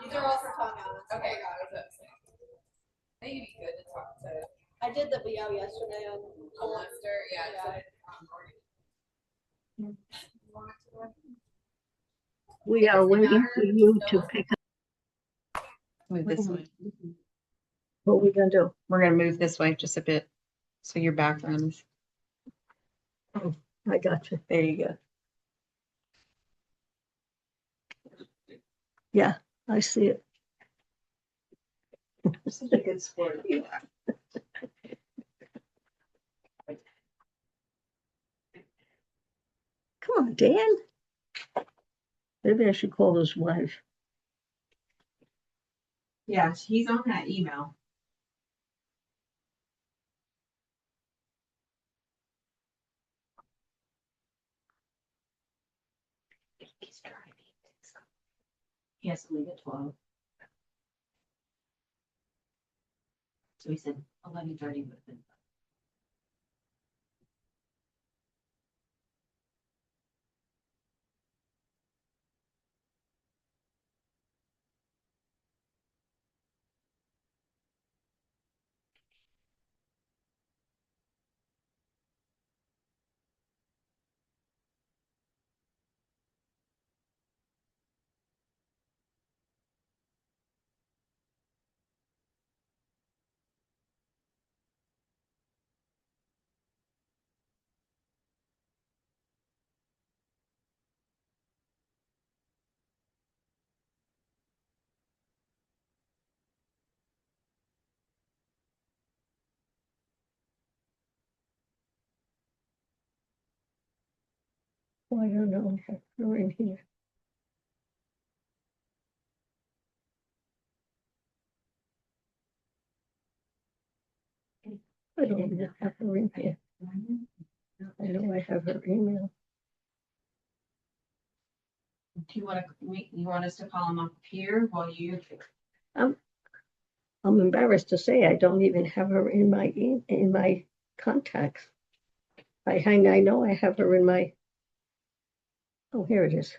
These are all for tongue out. Okay, got it. That's it. I think it'd be good to talk to. I did the VO yesterday on Lester. Yeah. We are waiting for you to pick up. Move this way. What we're gonna do? We're gonna move this way just a bit, so your background is. Oh, I got you. There you go. Yeah, I see it. Such a good sport. You Come on, Dan. Maybe I should call his wife. Yeah, he's on that email. He's driving. He has to leave at 12. So he said 11:30 would have been. Oh, I don't know. We're in here. I don't even have her in here. I know I have her email. Do you want us to call him up here while you? I'm embarrassed to say I don't even have her in my contacts. I know I have her in my. Oh, here it is.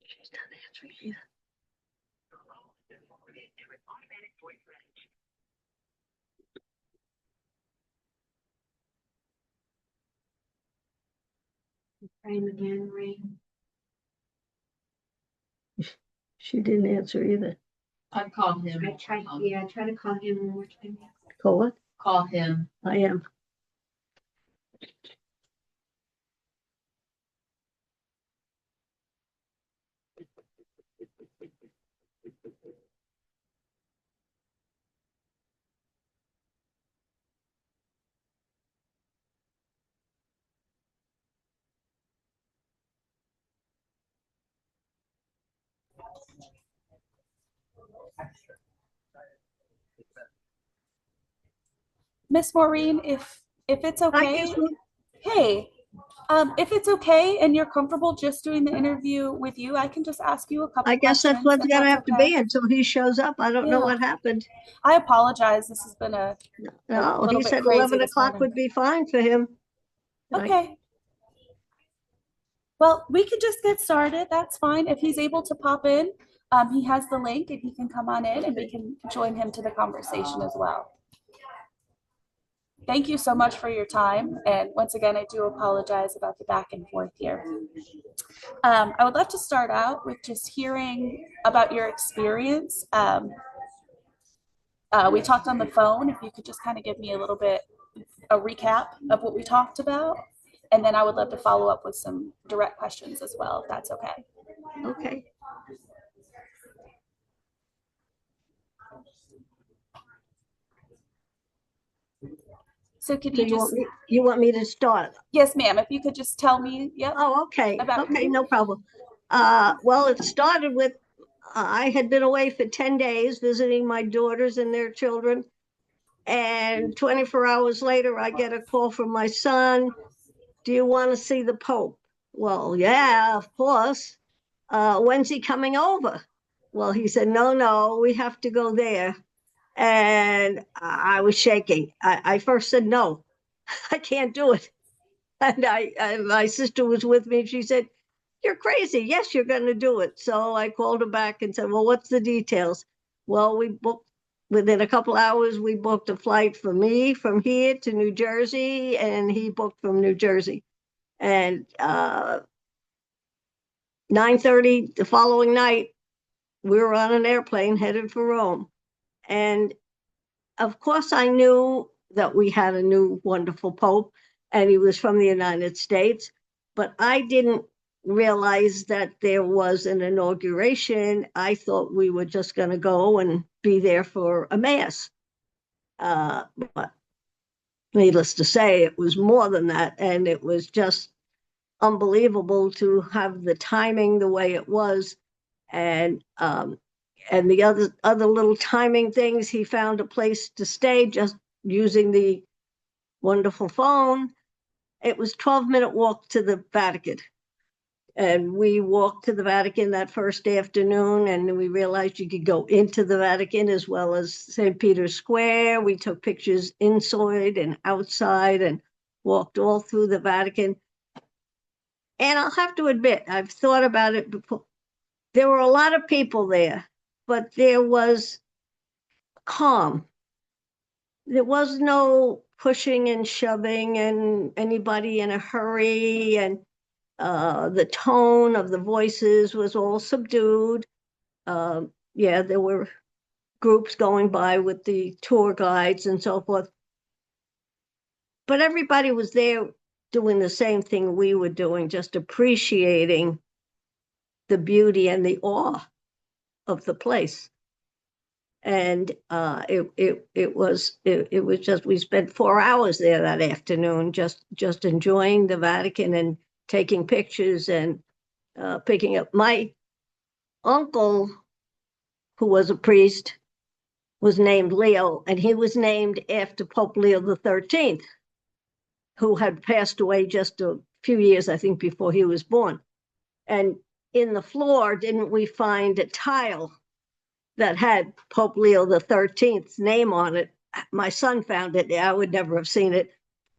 She's not answering either. Try him again, Maureen. She didn't answer either. I'd call him. I try to call him one more time. Call what? Call him. I am. Miss Maureen, if it's I okay, guess hey, if it's okay and you're comfortable just doing the interview with you, I can just ask you a couple that's questions. what's if gonna that's have to okay. be until he shows up. I don't know Yeah. what happened. I apologize. This has been a No, little he bit said crazy 11 this o'clock morning. would be fine for him. And okay. Well, we could just get started. That's fine. If he's able to pop in, he has the link and he can come on in and we can join him to the conversation as well. Thank you so much for your time. And once again, I do apologize about the back and forth here. I would love to start out with just hearing about your experience. We talked on the phone. If you could just kind of give me a recap of what we talked about. And then I would love to follow up with some direct questions as well, if that's okay. Okay. So could So you want me to start? Yes, ma'am. If you could just tell me, yep. Oh, okay. About okay, no problem. Well, it started with I had been away for 10 days visiting my daughters and their children. And 24 hours later, I get a call from my son. Do you want to see the Pope? Well, yeah, of course. When's he coming over? Well, he said, no, we have to go there. And I was shaking. I first said, no, I can't do it. And my sister was with me. She said, you're crazy. Yes, you're going to do it. So I called her back and said, well, what's the details? Well, we booked within a couple hours, we booked a flight for me from here to New Jersey, and he booked from New Jersey. And 9:30 the following night, we were on an airplane headed for Rome. And of course, I knew that we had a new wonderful Pope, and he was from the United States, but I didn't realize that there was an inauguration. I thought we were just going to go and be there for a mass. But needless to say, it was more than that, and it was just unbelievable to have the timing the way it was, and the other little timing things. He found a place to stay just using the wonderful phone. It was 12-minute walk to the Vatican. And we walked to the Vatican that first afternoon, and we realized you could go into the Vatican as well as St. Peter's Square. We took pictures inside and outside and walked all through the Vatican. And I'll have to admit, I've thought about it before. There were a lot of people there, but there was calm. There was no pushing and shoving and anybody in a hurry, and the tone of the voices was all subdued. Yeah, there were groups going by with the tour guides and so forth. But everybody was there doing the same thing we were doing, just appreciating the beauty and the awe of the place. And it was just, we spent 4 hours there that afternoon, just enjoying the Vatican and taking pictures and picking up. My uncle, who was a priest, was named Leo, and he was named after Pope Leo the 13th, who had passed away just a few years, I think, before he was born. And in the floor, didn't we find a tile that had Pope Leo the 13th's name on it? My son found it. I would never have seen it.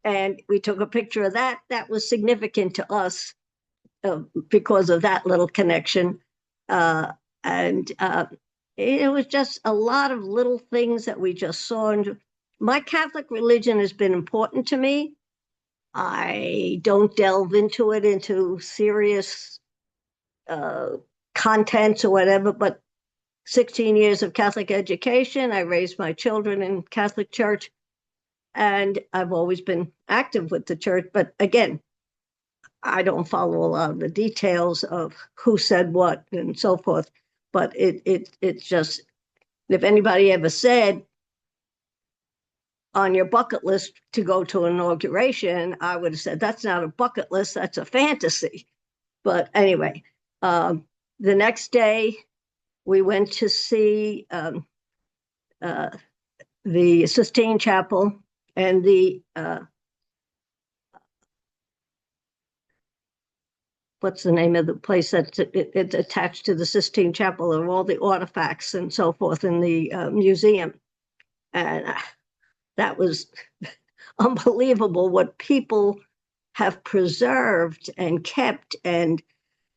And we took a picture of that. That was significant to us because of that little connection. And it was just a lot of little things that we just saw. And my Catholic religion has been important to me. I don't delve into it, into serious contents or whatever, but 16 years of Catholic education. I raised my children in Catholic church, and I've always been active with the church. But again, I don't follow a lot of the details of who said what and so forth. But it's just, if anybody ever said on your bucket list to go to an inauguration, I would have said, that's not a bucket list, that's a fantasy. But anyway, the next day we went to see the Sistine Chapel and the what's the name of the place that's it's attached to the Sistine Chapel, and all the artifacts and so forth in the museum. And that was unbelievable what people have preserved and kept and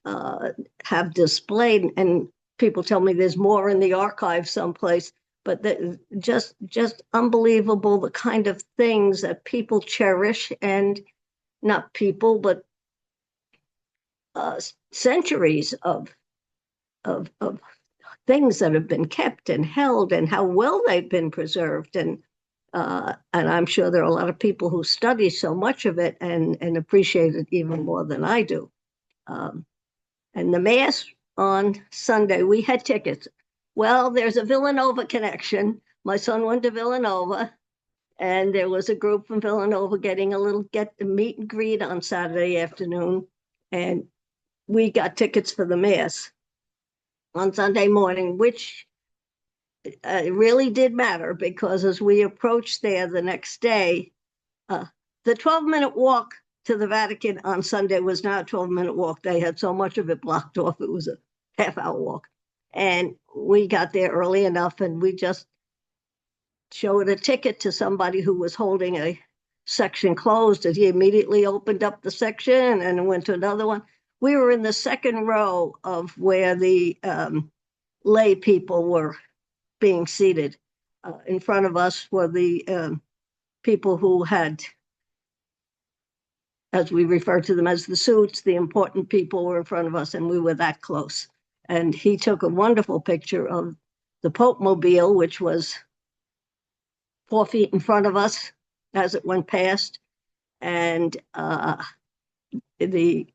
have displayed. And people tell me there's more in the archive someplace, but just unbelievable, the kind of things that people cherish, and not people, but centuries of things that have been kept and held, and how well they've been preserved. And I'm sure there are a lot of people who study so much of it and appreciate it even more than I do. And the Mass on Sunday, we had tickets. Well, there's a Villanova connection. My son went to Villanova, and there was a group from Villanova getting a little meet and greet on Saturday afternoon, and we got tickets for the Mass. on Sunday morning, which really did matter because as we approached there the next day, the 12-minute walk to the Vatican on Sunday was not a 12-minute walk. They had so much of it blocked off. It was a half-hour walk. And we got there early enough, and we just showed a ticket to somebody who was holding a section closed, and he immediately opened up the section and went to another one. We were in the second row of where the lay people were being seated. In front of us were the people who had, as we refer to them as the suits, the important people were in front of us, and we were that close. And he took a wonderful picture of the Pope Mobile, which was 4 feet in front of us as it went past. And we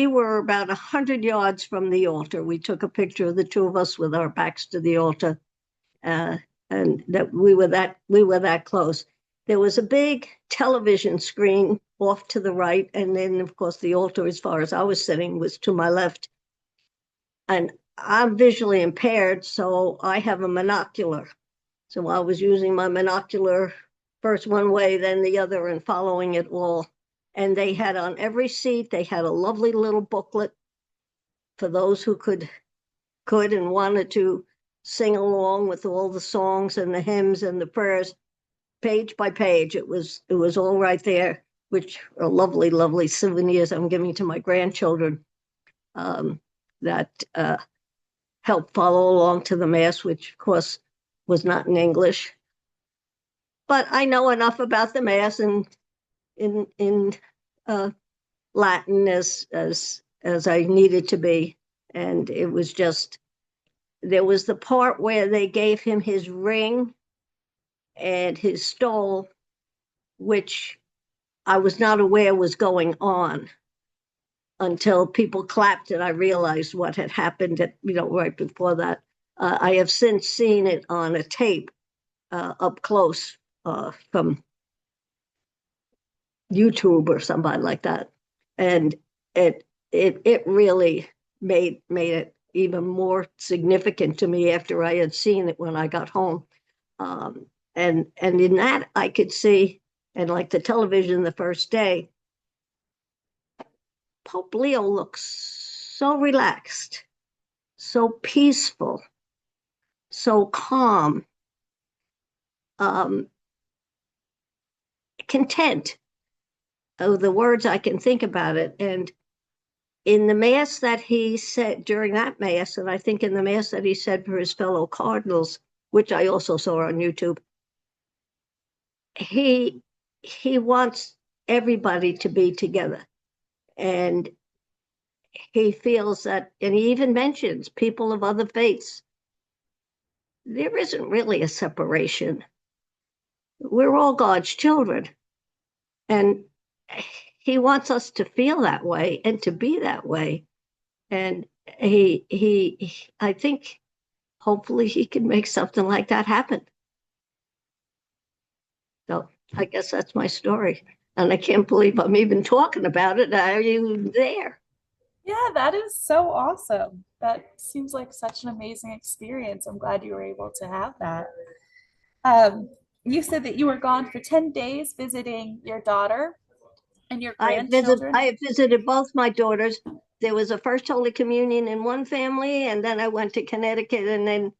were about 100 yards from the altar. We took a picture of the two of us with our backs to the altar, and that we were that close. There was a big television screen off to the right, and then of course the altar, as far as I was sitting, was to my left. And I'm visually impaired, so I have a monocular. So I was using my monocular first one way, then the other, and following it all. And they had on every seat, they had a lovely little booklet for those who could and wanted to sing along with all the songs and the hymns and the prayers, page by page. It was all right there, which are lovely, lovely souvenirs I'm giving to my grandchildren that helped follow along to the Mass, which of course was not in English. But I know enough about the Mass and in Latin as I needed to be. And it was just, there was the part where they gave him his ring and his stole, which I was not aware was going on until people clapped and I realized what had happened right before that. I have since seen it on a tape up close from YouTube or somebody like that. And it really made it even more significant to me after I had seen it when I got home. And in that I could see, and like the television the first day, Pope Leo looks so relaxed, so peaceful, so calm, content. Oh, the words I can think about it. And in the Mass that he said during that Mass, and I think in the Mass that he said for his fellow cardinals, which I also saw on YouTube, he wants everybody to be together. And he feels that, and he even mentions people of other faiths. There isn't really a separation. We're all God's children. And he wants us to feel that way and to be that way. And I think hopefully he can make something like that happen. So I guess that's my story. And I can't believe I'm even talking about it. Are you there? Yeah, that is so awesome. That seems like such an amazing experience. I'm glad you were able to have that. You said that you were gone for 10 days visiting your daughter and your grandchildren. I have visited both my daughters. There was a First Holy Communion in one family, and then I went to Connecticut, and then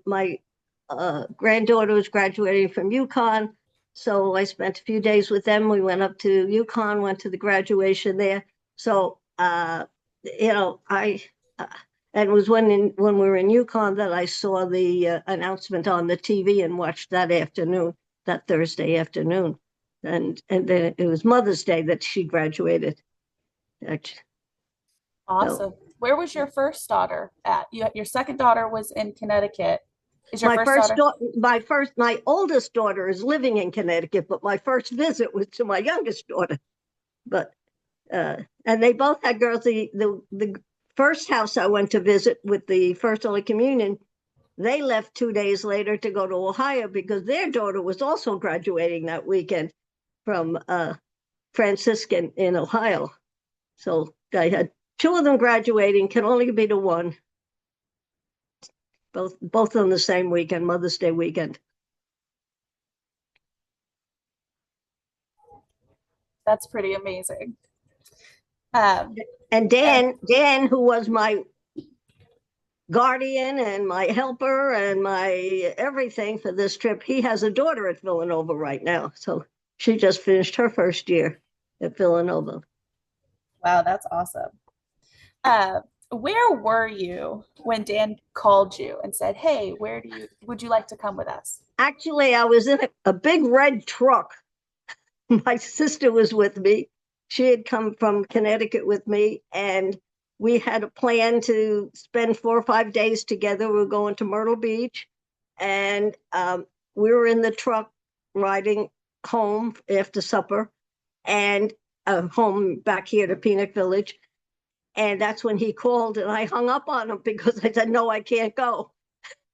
my granddaughter was graduating from UConn. So I spent a few days with them. We went up to UConn, went to the graduation there. So, and it was when we were in UConn that I saw the announcement on the TV and watched that Thursday afternoon. And then it was Mother's Day that she graduated. Awesome. So, where was your first daughter at? Your second daughter was in Connecticut. Is your my oldest daughter is living in Connecticut, but my first visit was to my youngest daughter. But and they both had girls. The first house I went to visit with the First Holy Communion, they left 2 days later to go to Ohio because their daughter was also graduating that weekend from Franciscan in Ohio. So I had two of them graduating, can only be the one. both on the same weekend, Mother's Day weekend. That's pretty amazing. Um, And Dan, who was my guardian and my helper and my everything for this trip, he has a daughter at Villanova right now. So she just finished her first year at Villanova. wow, that's awesome. Where were you when Dan called you and said, "Hey, would you like to come with us?" Actually, I was in a big red truck. My sister was with me. She had come from Connecticut with me, and we had a plan to spend 4 or 5 days together. We were going to Myrtle Beach, and we were in the truck riding home after supper, and home back here to Peanut Village. And that's when he called, and I hung up on him because I said, no, I can't go.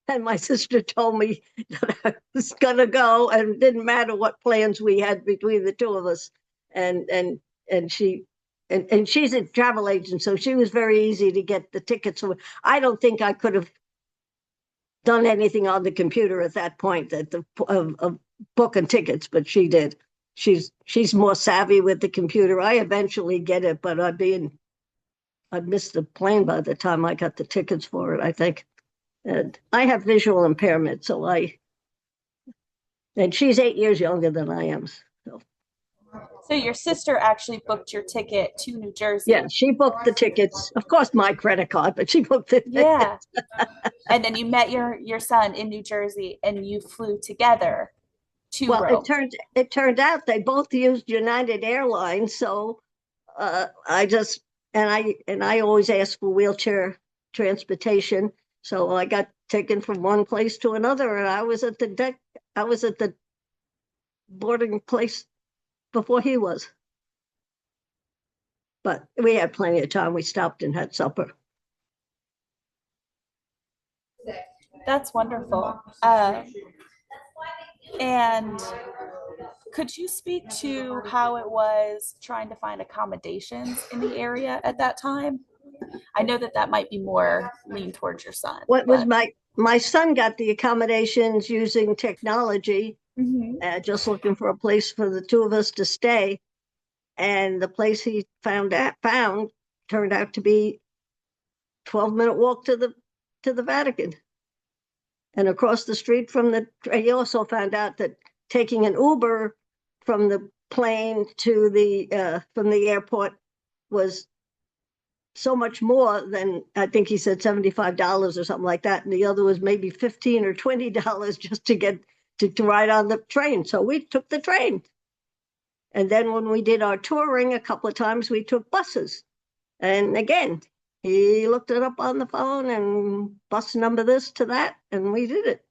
And my sister told me that I was gonna go, and it didn't matter what plans we had between the two of us. And she and she's a travel agent, so she was very easy to get the tickets. So I don't think I could have done anything on the computer at that point of booking tickets, but she did. She's more savvy with the computer. I eventually get it, but I'd missed the plane by the time I got the tickets for it, I think. And I have visual impairment, and she's 8 years younger than I am. So your sister actually booked your ticket to New Jersey. Yeah, she booked the tickets. Of course, my credit card, but she booked the Yeah. tickets. And then you met your son in New Jersey and you flew together to Well, Rome. it turned out they both used United Airlines, so I always ask for wheelchair transportation. So I got taken from one place to another, and I was at the boarding place before he was. But we had plenty of time. We stopped and had supper. That's wonderful. And could you speak to how it was trying to find accommodations in the area at that time? I know that might be more lean towards your son. What was my son got the accommodations using technology, just looking for a place for the two of us to stay. And the place he found turned out to be 12-minute walk to the Vatican. And across the street he also found out that taking an Uber from the plane to from the airport was so much more than, I think he said $75 or something like that. And the other was maybe $15 or $20 just to get to ride on the train. So we took the train. And then when we did our touring a couple of times, we took buses. And again, he looked it up on the phone and bus number this to that, and we did it.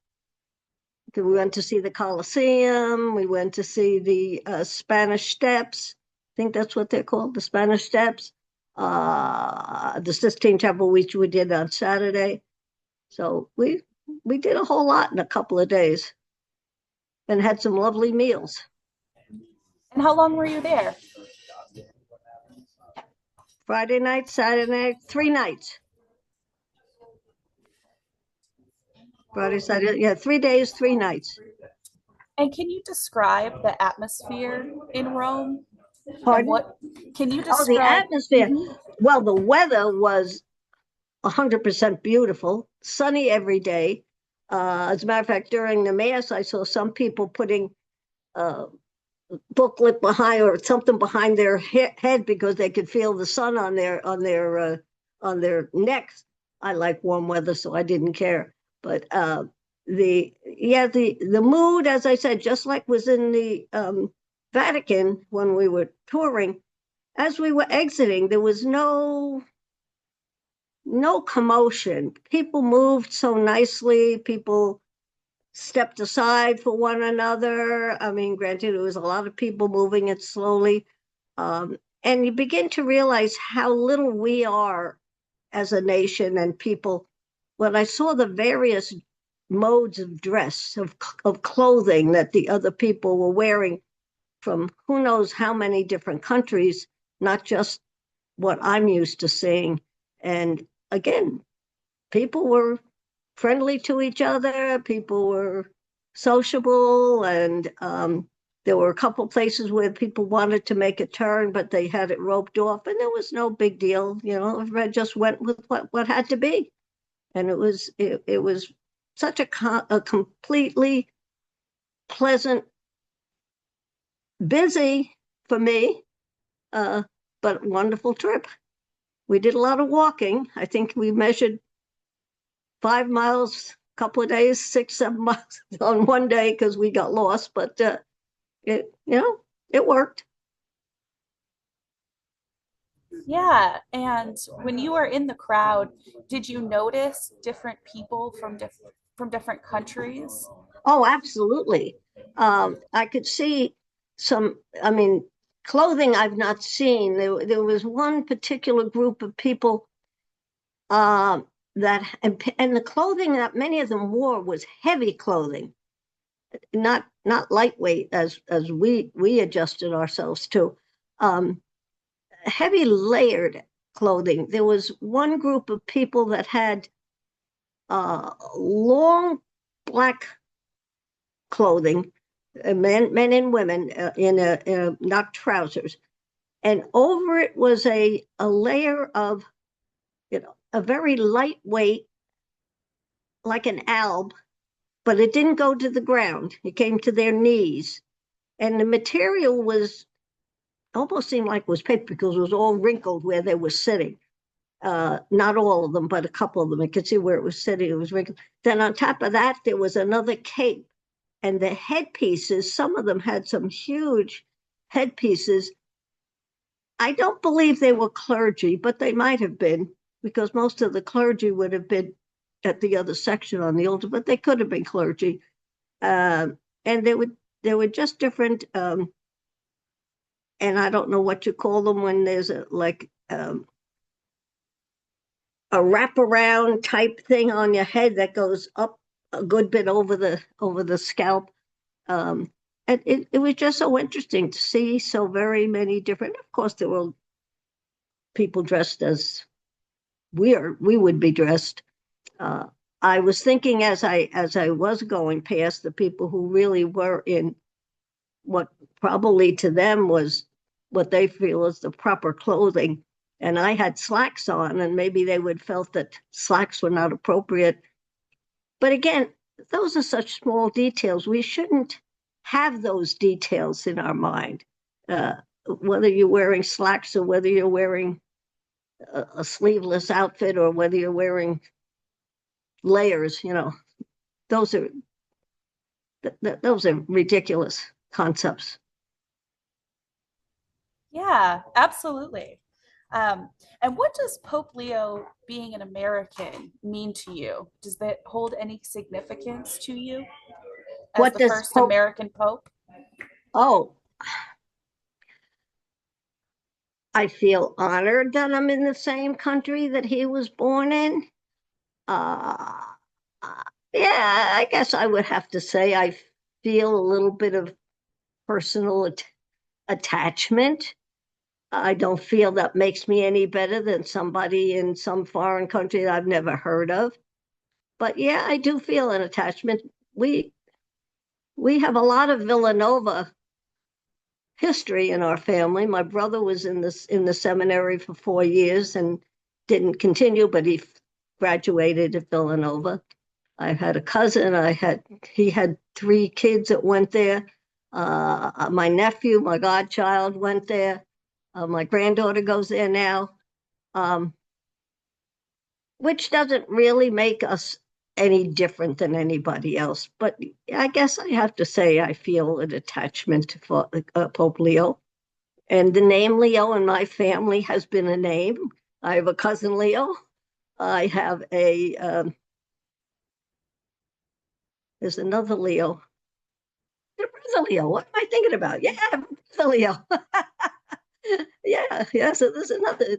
We went to see the Colosseum. We went to see the Spanish Steps. I think that's what they're called, the Spanish Steps. The Sistine Chapel, which we did on Saturday. So we did a whole lot in a couple of days and had some lovely meals. And how long were you there? Friday night, Saturday night, 3 nights. Friday, Saturday, yeah, 3 days, 3 nights. And can you describe the atmosphere in Rome? Pardon? Can you describe? Oh, the atmosphere. Well, the weather was 100% beautiful, sunny every day. As a matter of fact, during the Mass, I saw some people putting booklet behind or something behind their head because they could feel the sun on their necks. I like warm weather, so I didn't care. But the mood, as I said, just like was in the Vatican when we were touring, as we were exiting, there was no commotion. People moved so nicely. People stepped aside for one another. I mean, granted, there was a lot of people moving it slowly. And you begin to realize how little we are as a nation and people. When I saw the various modes of dress, of clothing that the other people were wearing from who knows how many different countries, not just what I'm used to seeing. And again, people were friendly to each other. People were sociable, and there were a couple places where people wanted to make a turn, but they had it roped off, and there was no big deal. Everybody just went with what had to be, and it was such a completely pleasant, busy for me, uh, but wonderful trip. We did a lot of walking. I think we measured 5 miles, a couple of days, 6, 7 miles on one day because we got lost, but it worked. Yeah, and when you were in the crowd, did you notice different people from different countries? Oh, absolutely. I could see some, I mean, clothing I've not seen. There was one particular group of people that, and the clothing that many of them wore was heavy clothing, not lightweight as we adjusted ourselves to. Heavy layered clothing. There was one group of people that had long black clothing, men and women, not trousers, and over it was a layer of a very lightweight, like an alb, but it didn't go to the ground. It came to their knees, and the material was almost seemed like it was paper because it was all wrinkled where they were sitting. Not all of them, but a couple of them. I could see where it was sitting. It was wrinkled. Then on top of that, there was another cape, and the headpieces. Some of them had some huge headpieces. I don't believe they were clergy, but they might have been because most of the clergy would have been at the other section on the altar, but they could have been clergy. And they were just different. And I don't know what you call them when there's a wraparound type thing on your head that goes up a good bit over the scalp. And it was just so interesting to see so very many different. Of course, there were people dressed as we would be dressed. I was thinking as I was going past the people who really were in what probably to them was what they feel is the proper clothing. And I had slacks on, and maybe they would felt that slacks were not appropriate. But again, those are such small details. We shouldn't have those details in our mind. Whether you're wearing slacks or whether you're wearing a sleeveless outfit or whether you're wearing layers, those are those are ridiculous concepts. Yeah, absolutely. And what does Pope Leo being an American mean to you? Does that hold any significance to you as What the does first Pope? American Pope? Oh, I feel honored that I'm in the same country that he was born in. Uh, uh, yeah, I guess I would have to say I feel a little bit of personal attachment. I don't feel that makes me any better than somebody in some foreign country that I've never heard of. But yeah, I do feel an attachment. We we have a lot of Villanova history in our family. My brother was in the seminary for 4 years and didn't continue, but he graduated at Villanova. I had a cousin. He had 3 kids that went there. My nephew, my godchild, went there. My granddaughter goes there now, um, which doesn't really make us any different than anybody else. But I guess I have to say I feel an attachment for Pope Leo. And the name Leo in my family has been a name. I have a cousin Leo. I have there's another Leo. There's a Leo. What am I thinking about? Yeah, the Leo. Yeah. So there's another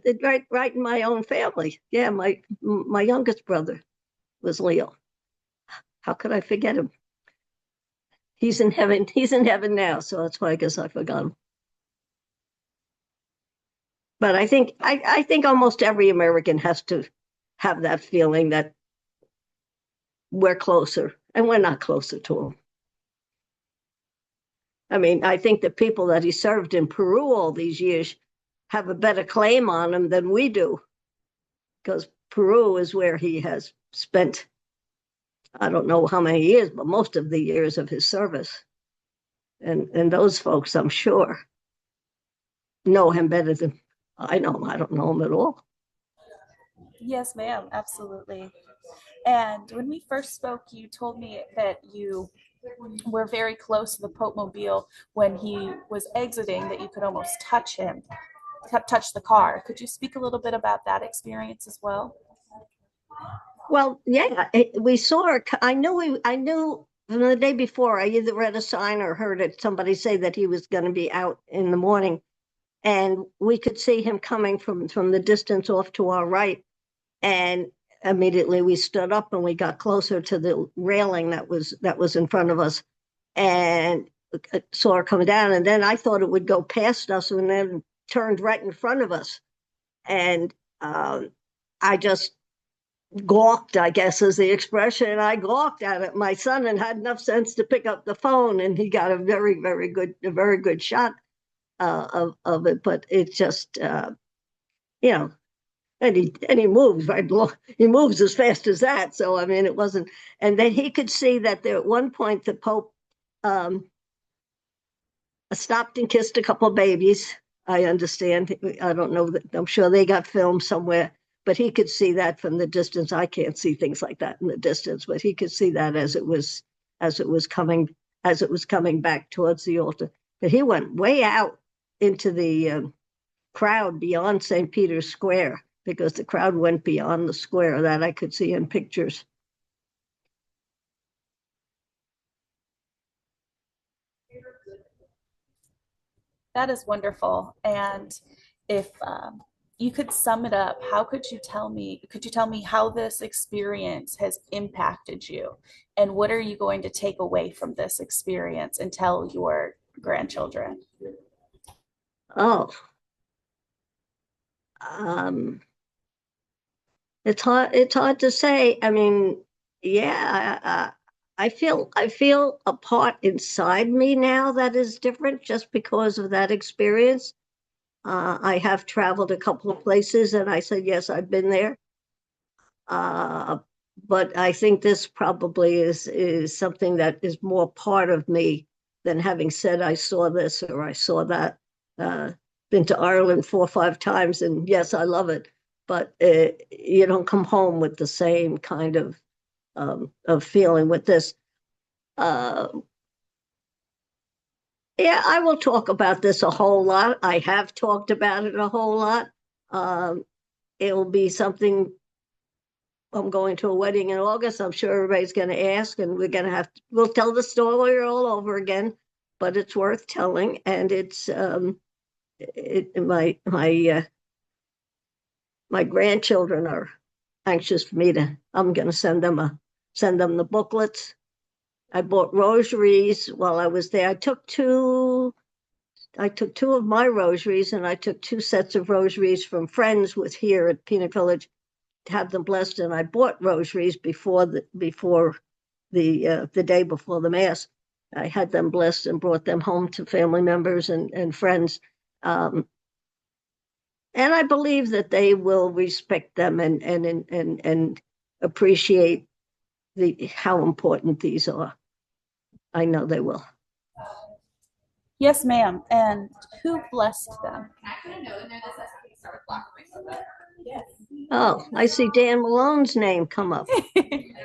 right in my own family. Yeah, my youngest brother was Leo. How could I forget him? He's in heaven. He's in heaven now, so that's why I guess I forgot him. But I think almost every American has to have that feeling that we're closer, and we're not closer to him. I mean, I think the people that he served in Peru all these years have a better claim on him than we do, because Peru is where he has spent, I don't know how many years, but most of the years of his service. And those folks, I'm sure, know him better than I know him. I don't know him at all. Yes, ma'am, absolutely. And when we first spoke, you told me that you were very close to the Pope Mobile when he was exiting, that you could almost touch him, touch the car. Could you speak a little bit about that experience as well? Well, yeah, we saw her. I knew from the day before. I either read a sign or heard it, somebody say that he was going to be out in the morning, and we could see him coming from the distance off to our right. And immediately we stood up and we got closer to the railing that was in front of us, and saw her coming down. And then I thought it would go past us, and then turned right in front of us. And I just gawked, I guess is the expression. I gawked at it. My son had enough sense to pick up the phone, and he got a very good shot of it. But it just, you know, and he moves right. He moves as fast as that. So I mean, it wasn't. And then he could see that there at one point the Pope stopped and kissed a couple of babies. I understand. I don't know that. I'm sure they got filmed somewhere. But he could see that from the distance. I can't see things like that in the distance, but he could see that as it was coming back towards the altar. But he went way out into the crowd beyond St. Peter's Square, because the crowd went beyond the square. That I could see in pictures. That is wonderful. And if you could sum it up, could you tell me how this experience has impacted you? And what are you going to take away from this experience and tell your grandchildren? Oh, it's hard to say. I mean, yeah, I feel a part inside me now that is different just because of that experience. I have traveled a couple of places, and I said, yes, I've been there. But I think this probably is something that is more part of me than having said I saw this or I saw that. Been to Ireland 4 or 5 times, and yes, I love it. But you don't come home with the same kind of feeling with this. Yeah, I will talk about this a whole lot. I have talked about it a whole lot. It will be something. I'm going to a wedding in August. I'm sure everybody's going to ask, and we'll tell the story all over again, but it's worth telling. And it's my grandchildren are anxious for me I'm going to send them the booklets. I bought rosaries while I was there. I took two of my rosaries, and I took 2 sets of rosaries from friends with here at Peanut Village to have them blessed. And I bought rosaries before the day before the Mass. I had them blessed and brought them home to family members and friends. And I believe that they will respect them and appreciate how important these are. I know they will. Yes, ma'am. And who blessed them? Can I put a note in there that says happy start with Black Rainbow? Yes. Oh, I see Dan Malone's name come up. And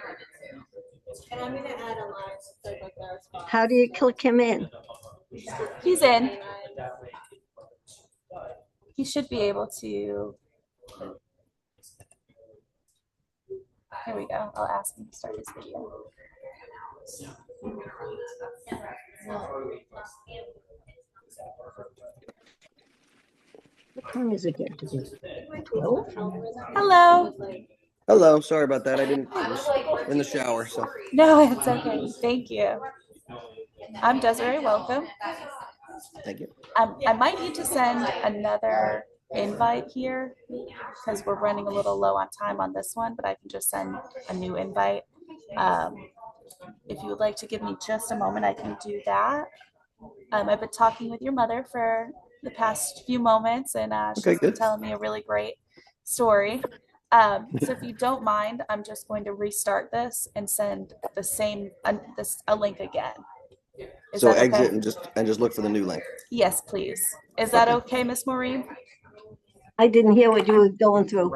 I'm gonna add a line so like their response. How do you click him in? He's in. He should be able to. Here we go. I'll ask him to start his video. What time is it get to be? 12? Hello. Hello, sorry about that. I was in the shower, so. No, it's okay. Thank you. I'm Desiree. Welcome. Thank you. I might need to send another invite here because we're running a little low on time on this one, but I can just send a new invite If you would like to give me just a moment, I can do that. I've been talking with your mother for the past few moments, and she's Okay, been good. telling me a really great story. So if you don't mind, I'm just going to restart this and send the same a link again. Is So that okay? exit and just look for the new link. Yes, please. Is that Okay. okay, Miss Maureen? I didn't hear what you were going through.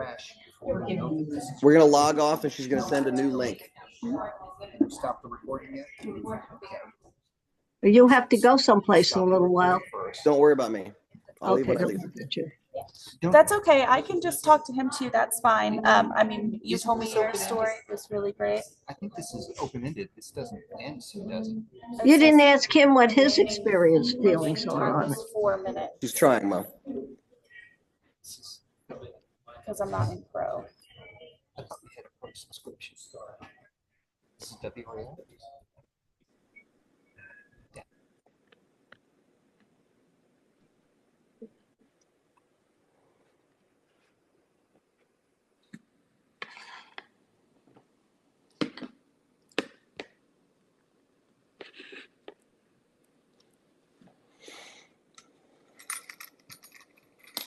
We're gonna log off and she's gonna send a new link. Stop the recording yet? You have to go someplace in a little while. Don't worry about me. I'll leave Okay, when I don't leave. look at you. That's okay. I can just talk to him too. That's fine. I mean, you told me your story was really great. I think this is open-ended. This doesn't end soon, does it? You didn't ask him what his experience feelings Remaining are time on it. is 4 minutes She's trying, Mom. because I'm not in pro. I thought we had a pro subscription. This is WRL.